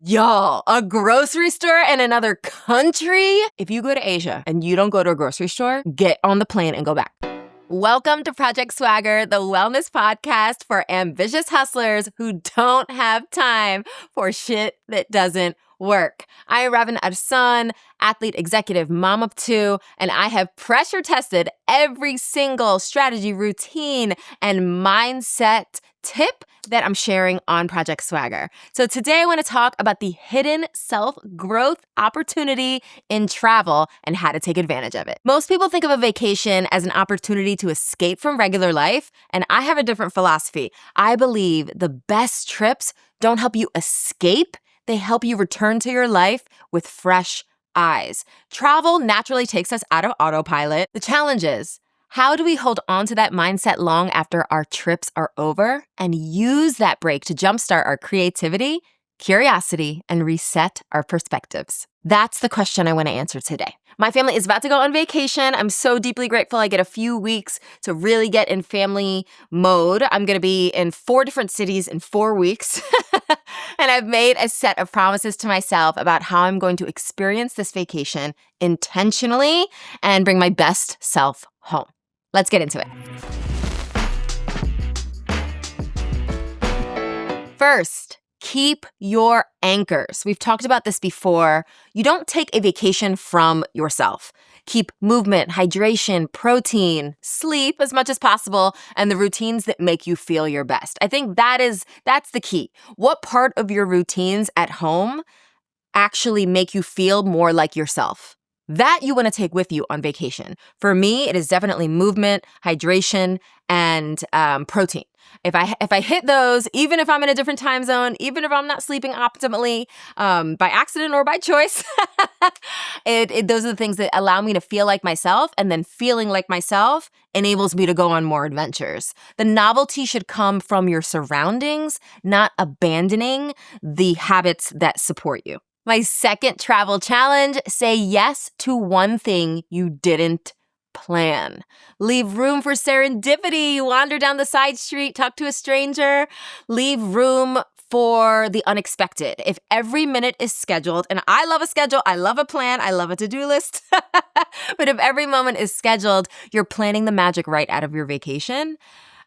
Y'all, a grocery store in another country? If you go to Asia and you don't go to a grocery store, get on the plane and go back. Welcome to Project Swagger, the wellness podcast for ambitious hustlers who don't have time for shit that doesn't work. I am Ravin Arsan, athlete, executive, mom of two, and I have pressure tested every single strategy, routine, and mindset tip that I'm sharing on Project Swagger. So today I want to talk about the hidden self-growth opportunity in travel and how to take advantage of it. Most people think of a vacation as an opportunity to escape from regular life, and I have a different philosophy. I believe the best trips don't help you escape, they help you return to your life with fresh eyes. Travel naturally takes us out of autopilot. The challenge is, how do we hold on to that mindset long after our trips are over and use that break to jumpstart our creativity, curiosity, and reset our perspectives? That's the question I want to answer today. My family is about to go on vacation. I'm so deeply grateful I get a few weeks to really get in family mode. I'm going to be in 4 different cities in 4 weeks. And I've made a set of promises to myself about how I'm going to experience this vacation intentionally and bring my best self home. Let's get into it. First, keep your anchors. We've talked about this before. You don't take a vacation from yourself. Keep movement, hydration, protein, sleep as much as possible, and the routines that make you feel your best. I think that's the key. What part of your routines at home actually make you feel more like yourself? That you want to take with you on vacation. For me, it is definitely movement, hydration, and protein. If I hit those, even if I'm in a different time zone, even if I'm not sleeping optimally, by accident or by choice, those are the things that allow me to feel like myself, and then feeling like myself enables me to go on more adventures. The novelty should come from your surroundings, not abandoning the habits that support you. My second travel challenge, say yes to one thing you didn't plan. Leave room for serendipity. Wander down the side street, talk to a stranger. Leave room for the unexpected. If every minute is scheduled, and I love a schedule, I love a plan, I love a to-do list, but if every moment is scheduled, you're planning the magic right out of your vacation.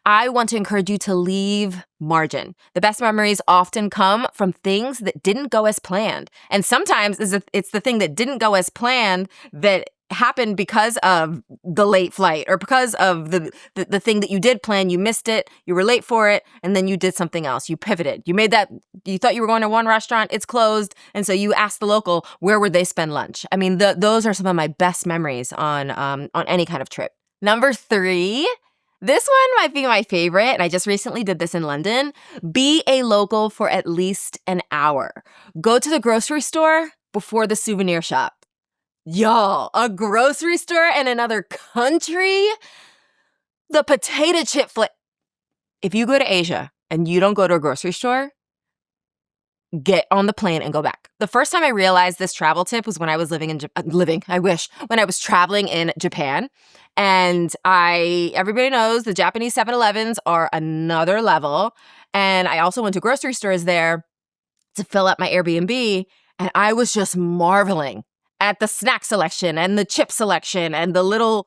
I want to encourage you to leave margin. The best memories often come from things that didn't go as planned. And sometimes it's the thing that didn't go as planned that happened because of the late flight or because of the thing that you did plan. You missed it, you were late for it, and then you did something else. You pivoted. You thought you were going to one restaurant, it's closed, and so you asked the local, where would they spend lunch? I mean, those are some of my best memories on any kind of trip. Number 3, this one might be my favorite, and I just recently did this in London. Be a local for at least an hour. Go to the grocery store before the souvenir shop. Y'all, a grocery store in another country? The potato chip flip. If you go to Asia and you don't go to a grocery store, get on the plane and go back. The first time I realized this travel tip was when I was when I was traveling in Japan. And everybody knows the Japanese 7-Elevens are another level. And I also went to grocery stores there to fill up my Airbnb. And I was just marveling at the snack selection and the chip selection and the little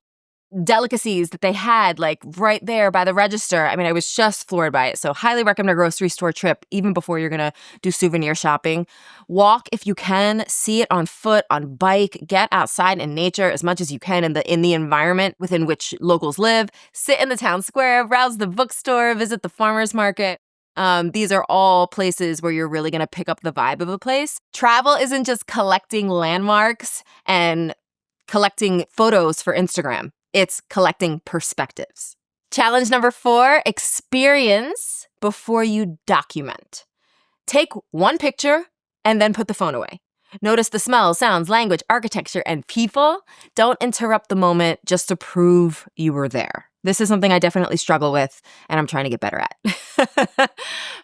delicacies that they had like right there by the register. I mean, I was just floored by it. So highly recommend a grocery store trip even before you're going to do souvenir shopping. Walk if you can, see it on foot, on bike, get outside in nature as much as you can in the environment within which locals live. Sit in the town square, browse the bookstore, visit the farmer's market. These are all places where you're really going to pick up the vibe of a place. Travel isn't just collecting landmarks and collecting photos for Instagram. It's collecting perspectives. Challenge number 4, experience before you document. Take one picture and then put the phone away. Notice the smells, sounds, language, architecture, and people. Don't interrupt the moment just to prove you were there. This is something I definitely struggle with, and I'm trying to get better at.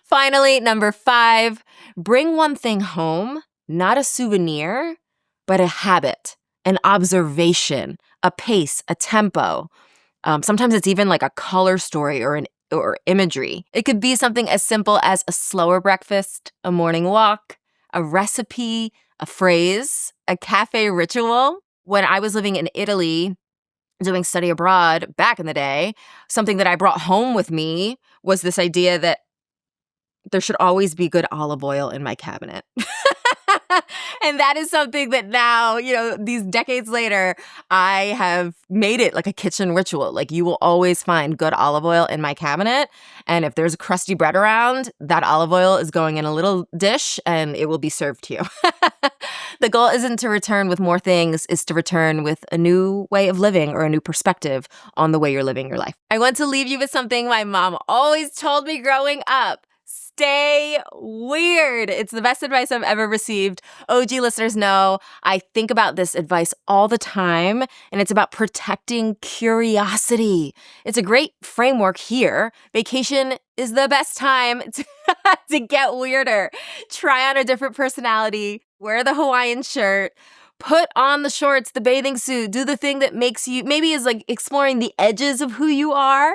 Finally, number 5, bring one thing home, not a souvenir, but a habit, an observation, a pace, a tempo. Sometimes it's even like a color story or imagery. It could be something as simple as a slower breakfast, a morning walk, a recipe, a phrase, a cafe ritual. When I was living in Italy, doing study abroad back in the day, something that I brought home with me was this idea that there should always be good olive oil in my cabinet. And that is something that now, these decades later, I have made it like a kitchen ritual. Like, you will always find good olive oil in my cabinet. And if there's crusty bread around, that olive oil is going in a little dish and it will be served to you. The goal isn't to return with more things, is to return with a new way of living or a new perspective on the way you're living your life. I want to leave you with something my mom always told me growing up. Stay weird. It's the best advice I've ever received. OG listeners know I think about this advice all the time, and it's about protecting curiosity. It's a great framework here. Vacation is the best time to get weirder. Try on a different personality, wear the Hawaiian shirt, put on the shorts, the bathing suit, do the thing that makes you, maybe is like exploring the edges of who you are.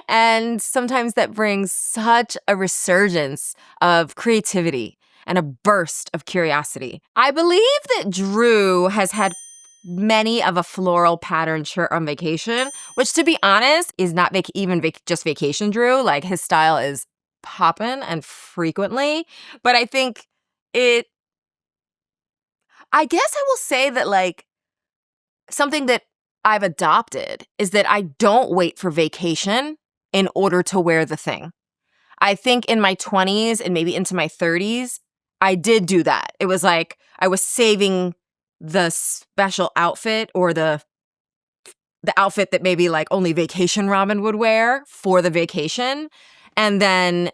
And sometimes that brings such a resurgence of creativity and a burst of curiosity. I believe that Drew has had many of a floral pattern shirt on vacation, which, to be honest, is not just vacation Drew. Like, his style is poppin' and frequently. But I think I guess I will say that, like, something that I've adopted is that I don't wait for vacation in order to wear the thing. I think in my 20s and maybe into my 30s, I did do that. It was like I was saving the special outfit or the outfit that maybe like only vacation Robin would wear for the vacation. And then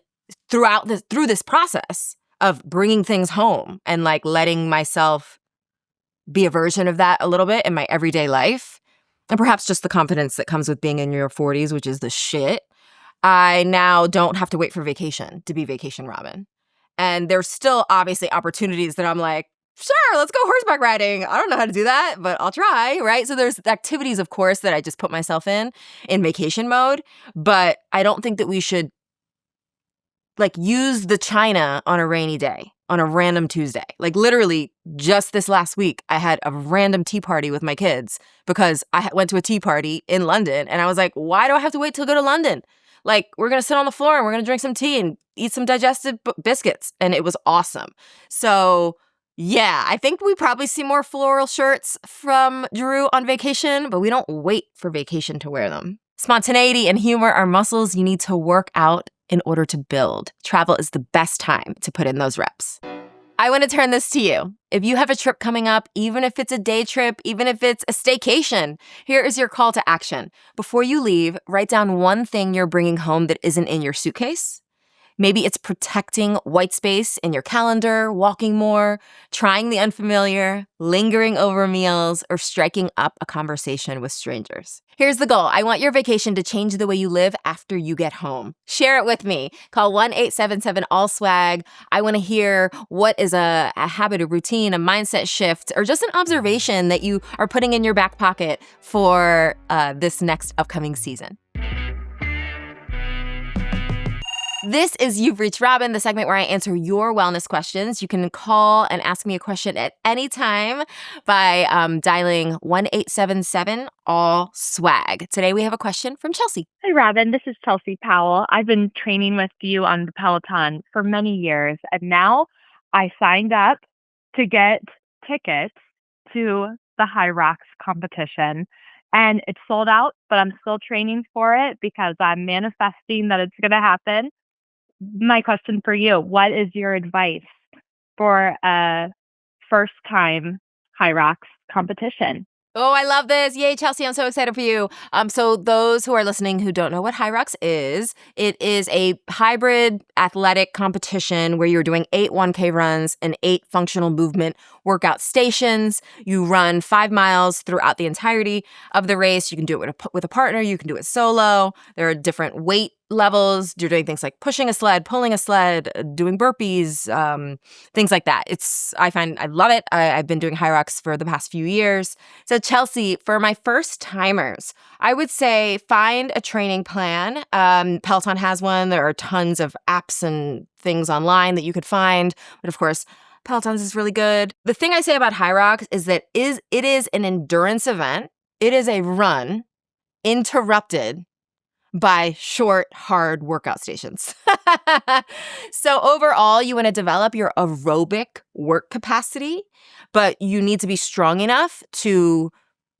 through this process of bringing things home and like letting myself be a version of that a little bit in my everyday life, and perhaps just the confidence that comes with being in your 40s, which is the shit, I now don't have to wait for vacation to be vacation Robin. And there's still obviously opportunities that I'm like, sure, let's go horseback riding. I don't know how to do that, but I'll try, right? So there's activities, of course, that I just put myself in vacation mode, but I don't think that we should like use the china on a rainy day, on a random Tuesday. Like, literally just this last week, I had a random tea party with my kids because I went to a tea party in London and I was like, why do I have to wait till I go to London? Like, we're going to sit on the floor and we're going to drink some tea and eat some digestive biscuits. And it was awesome. So yeah, I think we probably see more floral shirts from Drew on vacation, but we don't wait for vacation to wear them. Spontaneity and humor are muscles you need to work out in order to build. Travel is the best time to put in those reps. I want to turn this to you. If you have a trip coming up, even if it's a day trip, even if it's a staycation, here is your call to action. Before you leave, write down one thing you're bringing home that isn't in your suitcase. Maybe it's protecting white space in your calendar, walking more, trying the unfamiliar, lingering over meals, or striking up a conversation with strangers. Here's the goal. I want your vacation to change the way you live after you get home. Share it with me. Call 1-877-ALL-SWAG. I want to hear what is a habit, a routine, a mindset shift, or just an observation that you are putting in your back pocket for this next upcoming season. This is You've Reached Robin, the segment where I answer your wellness questions. You can call and ask me a question at any time by dialing 1-877-ALL-SWAG. Today we have a question from Chelsea. Hi, Robin. This is Chelsea Powell. I've been training with you on the Peloton for many years, and now I signed up to get tickets to the HYROX competition. And it's sold out, but I'm still training for it because I'm manifesting that it's going to happen. My question for you, what is your advice for a first-time HYROX competition? Oh, I love this. Yay, Chelsea, I'm so excited for you. So those who are listening who don't know what HYROX is, it is a hybrid athletic competition where you're doing 8 1K runs and 8 functional movement workout stations. You run 5 miles throughout the entirety of the race. You can do it with a partner. You can do it solo. There are different weight levels. You're doing things like pushing a sled, pulling a sled, doing burpees, things like that. I love it. I've been doing HYROX for the past few years. So Chelsea, for my first timers, I would say find a training plan. Peloton has one. There are tons of apps and things online that you could find. But of course, Peloton's is really good. The thing I say about HYROX is that it is an endurance event. It is a run interrupted by short, hard workout stations. So overall, you want to develop your aerobic work capacity, but you need to be strong enough to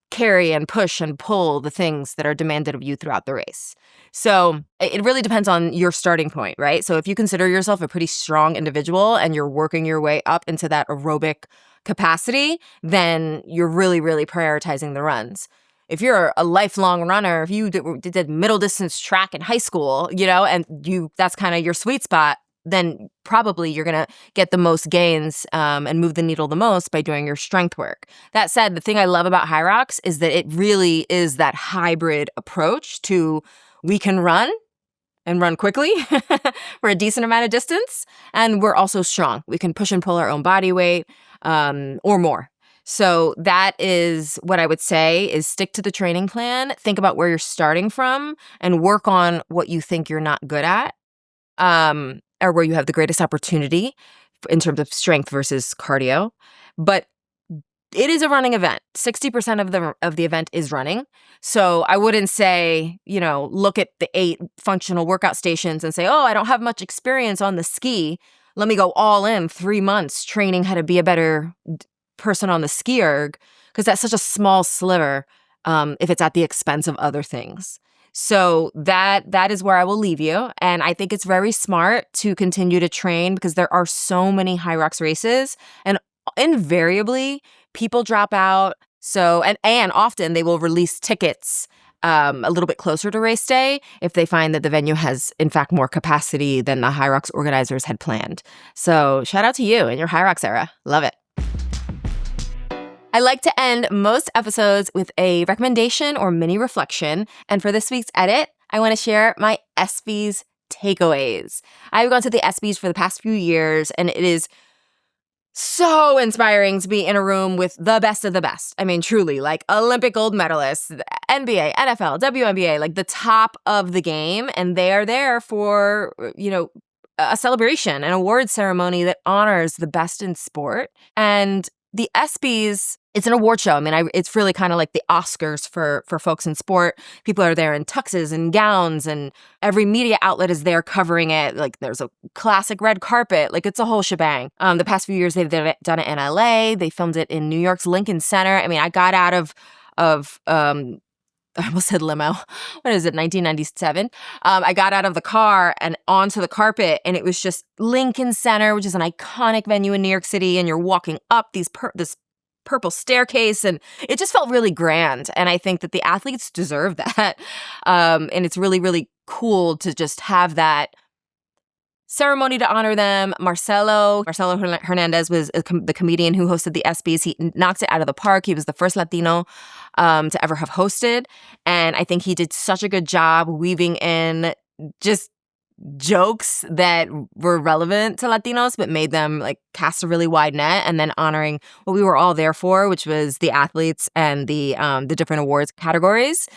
carry and push and pull the things that are demanded of you throughout the race. So it really depends on your starting point, right? So if you consider yourself a pretty strong individual and you're working your way up into that aerobic capacity, then you're really, really prioritizing the runs. If you're a lifelong runner, if you did middle distance track in high school, and that's kind of your sweet spot, then probably you're going to get the most gains and move the needle the most by doing your strength work. That said, the thing I love about HYROX is that it really is that hybrid approach to we can run and run quickly for a decent amount of distance, and we're also strong. We can push and pull our own body weight or more. So that is what I would say is stick to the training plan, think about where you're starting from, and work on what you think you're not good at. Or where you have the greatest opportunity in terms of strength versus cardio. But it is a running event. 60% of the event is running. So I wouldn't say, look at the 8 functional workout stations and say, oh, I don't have much experience on the ski. Let me go all in 3 months training how to be a better person on the ski erg, because that's such a small sliver if it's at the expense of other things. So that is where I will leave you. And I think it's very smart to continue to train because there are so many HYROX races and invariably people drop out. So, and often they will release tickets a little bit closer to race day if they find that the venue has, in fact, more capacity than the HYROX organizers had planned. So shout out to you in your HYROX era. Love it. I like to end most episodes with a recommendation or mini reflection. And for this week's edit, I want to share my ESPYs takeaways. I've gone to the ESPYs for the past few years, and it is so inspiring to be in a room with the best of the best. I mean, truly, like Olympic gold medalists, NBA, NFL, WNBA, like the top of the game. And they are there for, a celebration, an award ceremony that honors the best in sport. And the ESPYs, it's an award show. I mean, it's really kind of like the Oscars for folks in sport. People are there in tuxes and gowns, and every media outlet is there covering it. Like, there's a classic red carpet. Like, it's a whole shebang. The past few years, they've done it in LA. They filmed it in New York's Lincoln Center. I mean, I got out of I almost said limo. What is it, 1997? I got out of the car and onto the carpet, and it was just Lincoln Center, which is an iconic venue in New York City, and you're walking up this purple staircase, and it just felt really grand. And I think that the athletes deserve that. And it's really, really cool to just have that ceremony to honor them. Marcelo Hernandez was the comedian who hosted the ESPYs. He knocked it out of the park. He was the first Latino to ever have hosted. And I think he did such a good job weaving in just jokes that were relevant to Latinos, but made them like cast a really wide net, and then honoring what we were all there for, which was the athletes and the different awards categories.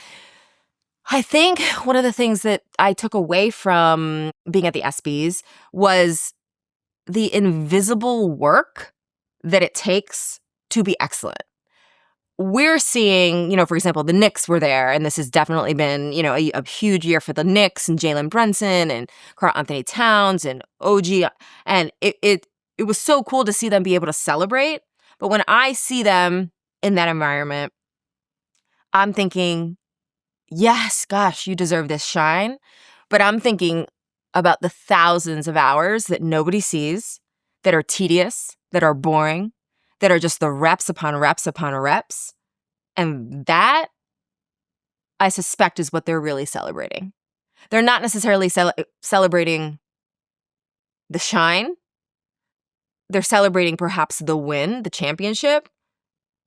I think one of the things that I took away from being at the ESPYs was the invisible work that it takes to be excellent. We're seeing, for example, the Knicks were there, and this has definitely been, a huge year for the Knicks and Jalen Brunson and Karl Anthony Towns and OG. And it was so cool to see them be able to celebrate. But when I see them in that environment, I'm thinking, yes, gosh, you deserve this shine. But I'm thinking about the thousands of hours that nobody sees, that are tedious, that are boring, that are just the reps upon reps upon reps. And that, I suspect, is what they're really celebrating. They're not necessarily celebrating the shine. They're celebrating perhaps the win, the championship.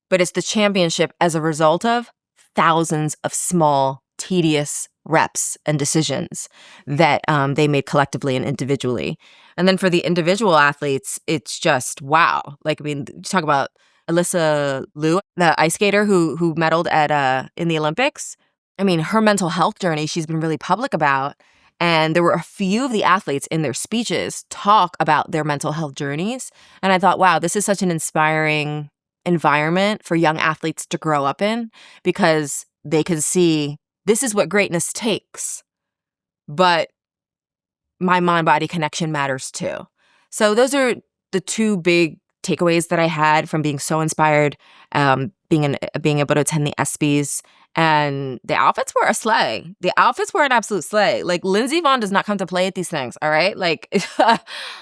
But it's the championship as a result of thousands of small, tedious reps and decisions that they made collectively and individually. And then for the individual athletes, it's just wow. Like, I mean, you talk about Alyssa Liu, the ice skater who medaled in the Olympics. I mean, her mental health journey she's been really public about. And there were a few of the athletes in their speeches talk about their mental health journeys. And I thought, wow, this is such an inspiring environment for young athletes to grow up in, because they can see this is what greatness takes. But my mind-body connection matters too. So those are the two big takeaways that I had from being so inspired, being able to attend the ESPYs. And the outfits were a slay. The outfits were an absolute slay. Like, Lindsey Vonn does not come to play at these things, all right? Like,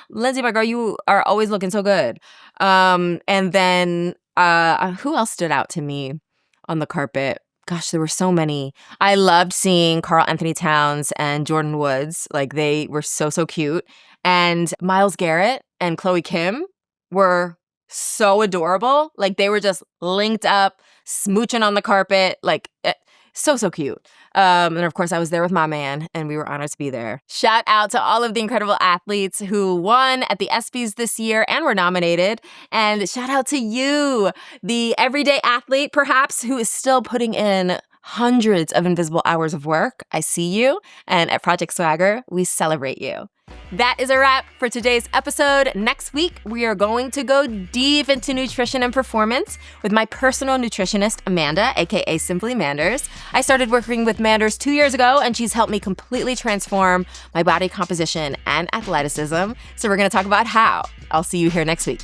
Lindsey, my girl, you are always looking so good. And then who else stood out to me on the carpet? Gosh, there were so many. I loved seeing Karl Anthony Towns and Jordan Woods. Like, they were so, so cute. And Myles Garrett and Chloe Kim were so adorable. Like, they were just linked up, smooching on the carpet. Like, so, so cute. And of course, I was there with my man, and we were honored to be there. Shout out to all of the incredible athletes who won at the ESPYs this year and were nominated. And shout out to you, the everyday athlete, perhaps, who is still putting in hundreds of invisible hours of work. I see you. And at Project Swagger, we celebrate you. That is a wrap for today's episode. Next week, we are going to go deep into nutrition and performance with my personal nutritionist, Amanda, aka Simply Manders. I started working with Manders 2 years ago, and she's helped me completely transform my body composition and athleticism. So we're going to talk about how. I'll see you here next week.